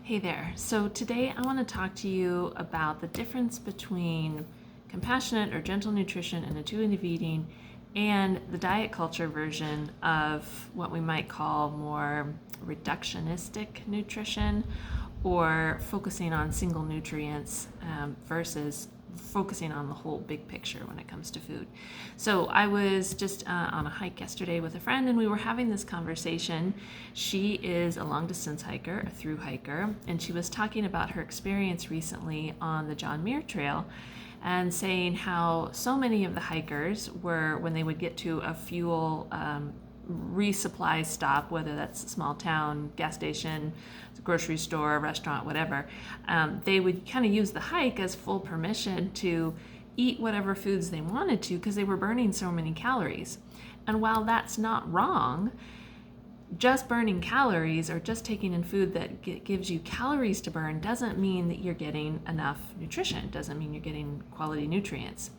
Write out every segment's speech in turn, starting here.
Hey there. So today I want to talk to you about the difference between compassionate or gentle nutrition and intuitive eating and the diet culture version of what we might call more reductionistic nutrition or focusing on single nutrients versus focusing on the whole big picture when it comes to food. So I was just on a hike yesterday with a friend and we were having this conversation. She is a long distance hiker, a thru hiker, and she was talking about her experience recently on the John Muir Trail and saying how so many of the hikers were, when they would get to a fuel resupply stop, whether that's a small town, gas station, grocery store, restaurant, whatever, they would kind of use the hike as full permission to eat whatever foods they wanted to because they were burning so many calories. And while that's not wrong, just burning calories or just taking in food that gives you calories to burn doesn't mean that you're getting enough nutrition, doesn't mean you're getting quality nutrients.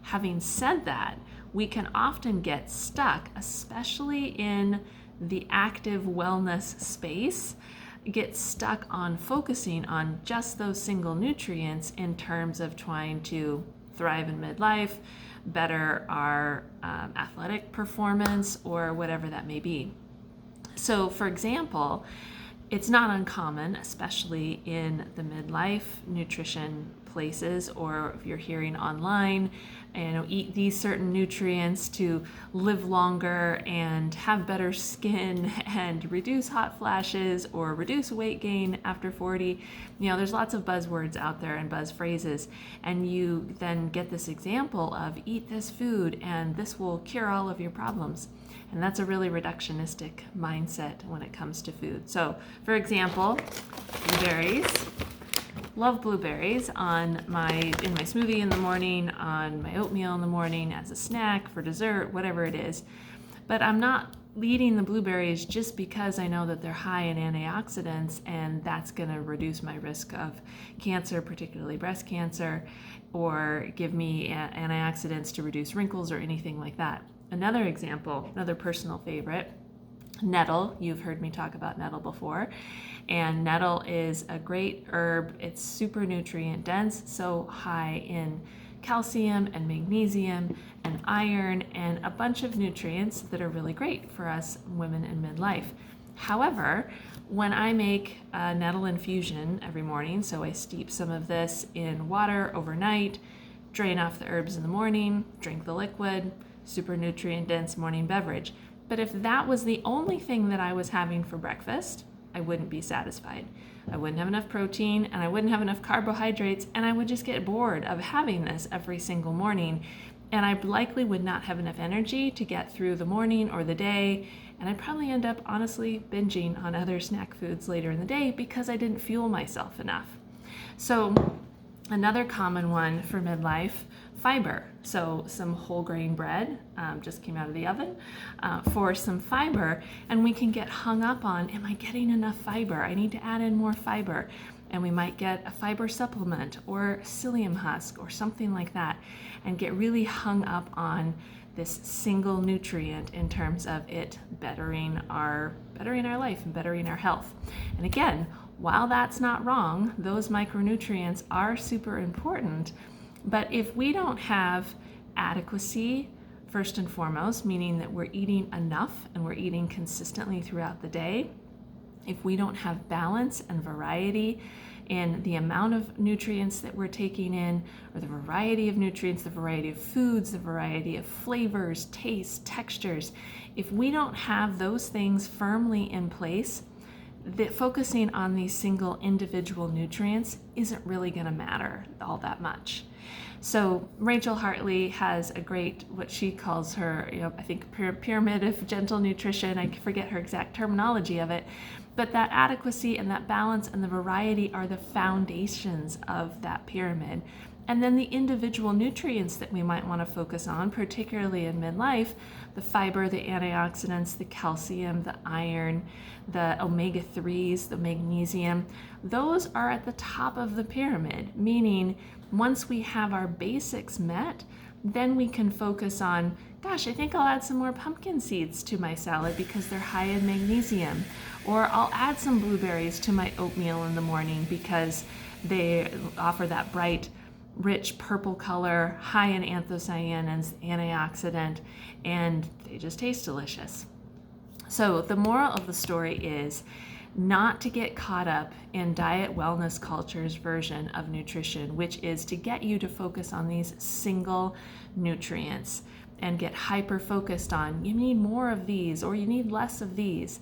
Having said that, we can often get stuck, especially in the active wellness space, get stuck on focusing on just those single nutrients in terms of trying to thrive in midlife, better our athletic performance, or whatever that may be. So, for example, it's not uncommon, especially in the midlife nutrition places, or if you're hearing online, eat these certain nutrients to live longer and have better skin and reduce hot flashes or reduce weight gain after 40. There's lots of buzzwords out there and buzz phrases, and you then get this example of eat this food and this will cure all of your problems. And that's a really reductionistic mindset when it comes to food. So, for example, blueberries. Love blueberries in my smoothie in the morning, on my oatmeal in the morning, as a snack, for dessert, whatever it is. But I'm not eating the blueberries just because I know that they're high in antioxidants and that's going to reduce my risk of cancer, particularly breast cancer, or give me antioxidants to reduce wrinkles or anything like that. Another example, another personal favorite, nettle. You've heard me talk about nettle before. And nettle is a great herb. It's super nutrient dense, so high in calcium and magnesium and iron and a bunch of nutrients that are really great for us women in midlife. However, when I make a nettle infusion every morning, so I steep some of this in water overnight, drain off the herbs in the morning, drink the liquid, super nutrient dense morning beverage. But if that was the only thing that I was having for breakfast, I wouldn't be satisfied. I wouldn't have enough protein and I wouldn't have enough carbohydrates, and I would just get bored of having this every single morning. And I likely would not have enough energy to get through the morning or the day. And I'd probably end up honestly binging on other snack foods later in the day because I didn't fuel myself enough. So another common one for midlife, fiber. So some whole grain bread, just came out of the oven, for some fiber. And we can get hung up on, am I getting enough fiber? I need to add in more fiber. And we might get a fiber supplement or psyllium husk or something like that and get really hung up on this single nutrient in terms of it bettering our life and bettering our health. And again, while that's not wrong, those micronutrients are super important. But if we don't have adequacy, first and foremost, meaning that we're eating enough and we're eating consistently throughout the day, if we don't have balance and variety in the amount of nutrients that we're taking in, or the variety of nutrients, the variety of foods, the variety of flavors, tastes, textures, if we don't have those things firmly in place, that focusing on these single individual nutrients isn't really going to matter all that much. So Rachel Hartley has a great, what she calls her, I think pyramid of gentle nutrition. I forget her exact terminology of it, but that adequacy and that balance and the variety are the foundations of that pyramid. And then the individual nutrients that we might want to focus on, particularly in midlife, the fiber, the antioxidants, the calcium, the iron, the omega-3s, the magnesium, those are at the top of the pyramid, meaning once we have our basics met, then we can focus on gosh, I think I'll add some more pumpkin seeds to my salad because they're high in magnesium. Or I'll add some blueberries to my oatmeal in the morning because they offer that bright, rich purple color, high in anthocyanins, antioxidant, and they just taste delicious. So the moral of the story is not to get caught up in diet wellness culture's version of nutrition, which is to get you to focus on these single nutrients and get hyper focused on you need more of these or you need less of these.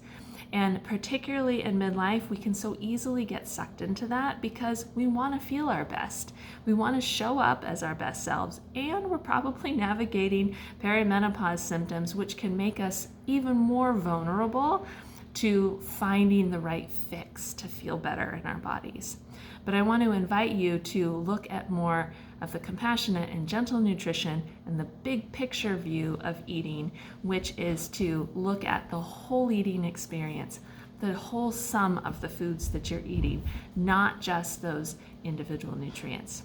And particularly in midlife, we can so easily get sucked into that because we want to feel our best. We want to show up as our best selves, and we're probably navigating perimenopause symptoms, which can make us even more vulnerable to finding the right fix to feel better in our bodies. But I want to invite you to look at more of the compassionate and gentle nutrition and the big picture view of eating, which is to look at the whole eating experience, the whole sum of the foods that you're eating, not just those individual nutrients.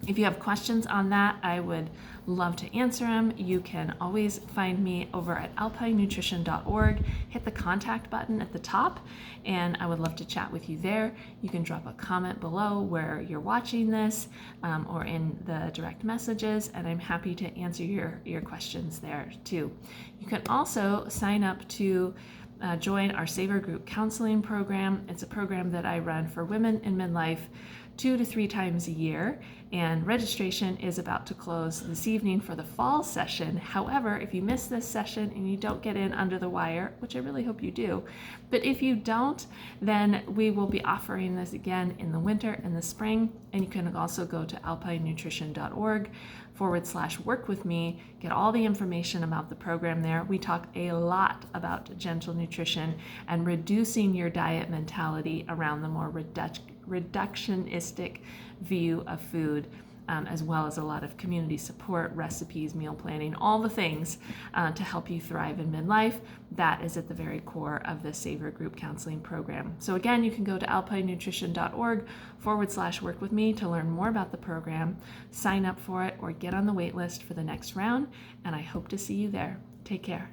If you have questions on that, I would love to answer them. You can always find me over at alpinenutrition.org. Hit the contact button at the top, and I would love to chat with you there. You can drop a comment below where you're watching this or in the direct messages, and I'm happy to answer your questions there too. You can also sign up to join our Savor Group Counseling Program. It's a program that I run for women in midlife 2 to 3 times a year, and registration is about to close this evening for the fall session. However, if you miss this session and you don't get in under the wire, which I really hope you do, but if you don't, then we will be offering this again in the winter and the spring, and you can also go to alpinenutrition.org/work with me, get all the information about the program there. We talk a lot about gentle nutrition and reducing your diet mentality around the more reductionistic view of food, as well as a lot of community support, recipes, meal planning, all the things to help you thrive in midlife. That is at the very core of the Savor Group Counseling Program. So again, you can go to alpinenutrition.org/work with me to learn more about the program, sign up for it, or get on the wait list for the next round, and I hope to see you there. Take care.